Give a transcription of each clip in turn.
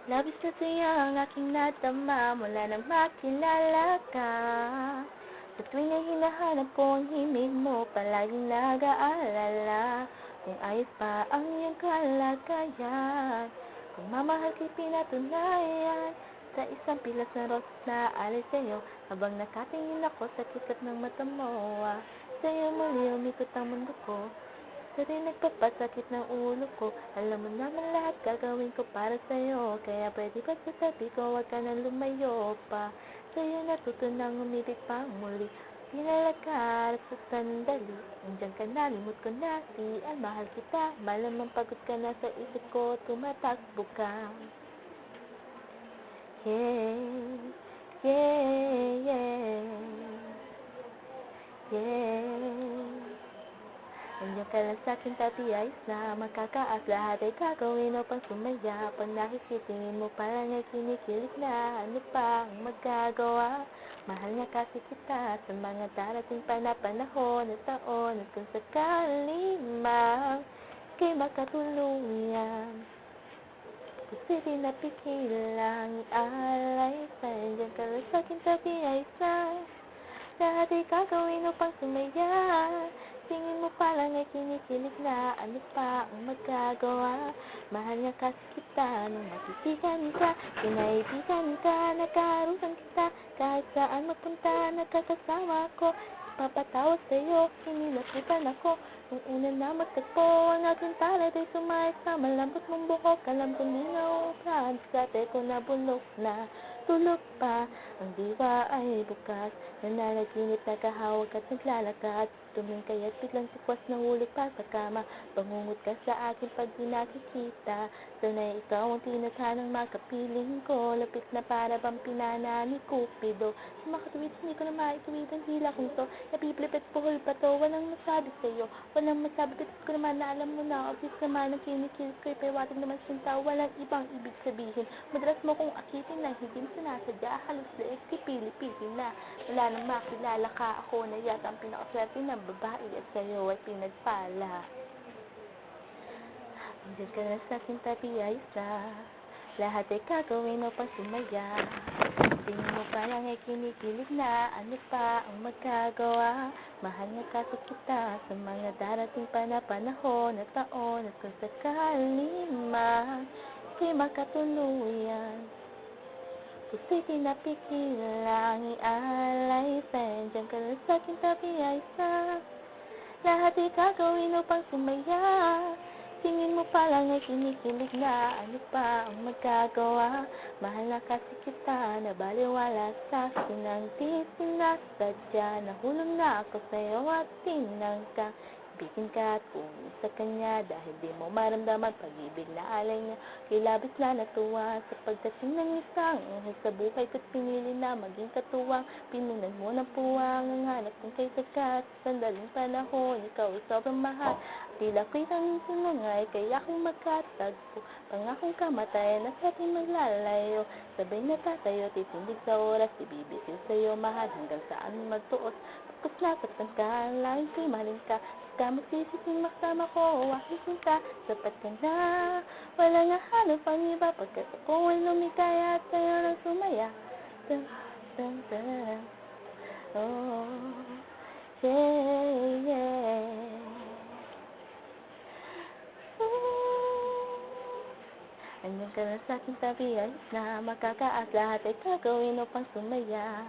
Labis na saya ang aking nadama mula nang makilala ka. Sa tuwing ay hinahanap ko ang himig mo, palaging nag-aalala kung ayos pa ang iyong kalagayan. Kung mamahal ko'y pinatunayan sa isang pilas na rosas na alay sa'yo, habang nakatingin ako sa kislap ng mata mo. Sa'yo muli umikot ang mundo ko, sa rin nagpapasakit ng ulo ko. Alam mo naman lahat gagawin ko para sa'yo, kaya pwede ba sa tabi ko, wag ka nang lumayo pa. Sa'yo natutunang umibig pa muli, pinalagkarap sa sandali. Nandiyan ka na, limot ko na, siyan, mahal kita. Malamang pagod ka na sa isip ko, tumatakbo ka. Yeah, yeah, yeah, yeah. Nandiyan ka lang sa'king tabi, ayos na makakaas. Lahat ay gagawin upang sumaya. Pag nakikitingin mo parang ay kinikilig na. Ano pa ang magagawa? Mahal nga kasi kita sa mga darating pa na panahon at taon. At kung sakali mang ika'y makatuluyan, gusto rin napigilang alay sa'yo. Nandiyan ka lang sa'king tabi, ayos na. Lahat ay gagawin upang sumaya. Tingin mo pa lang ay kinikilig na. Ano pa ang magagawa? Mahal nga kasi kita nung matitigan ka. Kinaibigan ka, nagkarutan kita. Kahit saan mapunta, nagkakasama ko. Ipapatawad sa'yo, hinilapitan ako. Nung una na magtagpo, ang aking palad ay sumayas sa malambot mong buhok. Alam ko di nauupahan, dati ko nabulok na. Tulog pa, ang diwa ay bukas. Nananaginip, nakahawak at naglalakad. Tuming kaya't biglang tukwas na hulog pa sa kama. Bangungot ka sa akin pag di nakikita. Sana'y ikaw ang tinadhanang makapiling ko. Lapit na para bang pinana ni Cupido. Sa makatuwid, hindi ko na maituwid ang hila kong to. Nabiblip at puhol pa to, walang masabi sa'yo. Walang masabi, kapit ko naman na alam mo na. Obvious naman ang kinikilig ko'y pawating naman sinta. Walang ibang ibig sabihin. Madalas mo kong akitin na hindi mo sinasadya. Halos leeg si pili-pili na. Wala nang makilala ka, ako na yata ang pinakaswerte ng babae at sa'yo ay pinagpala. Nandiyan ka na sa'king tabi, ayos na. Lahat ay gagawin upang sumaya. Tingin mo pa lang ay kinikilig na. Ano pa ang magagawa? Mahal nga kasi kita sa mga darating pa na panahon at taon. At kung sakali man ika'y makatuluyan, puso'y pinapigilang ialay sa'yo. Diyan ka lang sa'king tabi, ayos na. Lahat ay gagawin upang sumaya. Tingin mo pa lang ay kinikilig na. Ano pa ang magagawa? Mahal na kasi kita, nabaliwala sa'kin ang di sinasadya. Nahulog na ako sa'yo at tinangka. Ibigin ka at pumunta sa kanya dahil di mo maramdaman pag-ibig na alay niya. Kay labis na natuwa sa pagdating ng isang anghel sa buhay ko't pinili na maging katuwang. Pinunan mo ng puwang ang hanap kong kay sagat. Sandaling panahon, ikaw ay sobrang mahal. Tila ko'y nanginsulungay, kaya kung magkatagpo. Pangakong kamatayan at ating maglalayo. Sabay na tatayo, titindig sa oras, ibibitin sa'yo mahal hanggang saan magtuos. Pagkat napatan ka, laing ko'y mahalin ka. Ka magsisising maksama ko, aking sinta. Sapat ka na, wala nga hanap ang iba. Pagkat ako ay lumikaya at sa'yo lang sumaya. Dun, dun, dun. Oh, yeah, yeah. Andiyan ka na sa'king tabi, ayos na makakaas. Lahat ay gagawin upang sumaya.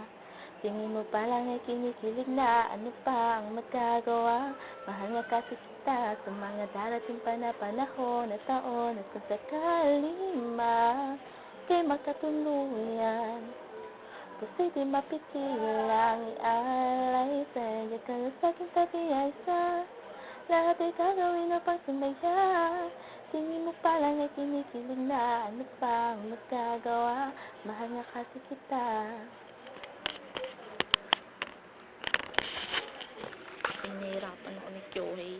Tingin mo pa lang ay kinikilig na. Ano pa ang magagawa? Mahal nga kasi kita sa mga darating pa na panahon at taon. At kung sakali man ika'y makatuluyan, puso'y di mapigilang ialay sa'yo. Andiyan ka na sa'king tabi, ayos na. Lahat ay gagawin upang sumaya. Tingin mo pa lang ay kinikilig na. Ano pa ang magagawa? Mahal nga kasi kita. Nahihirapan ako ni Kyohei.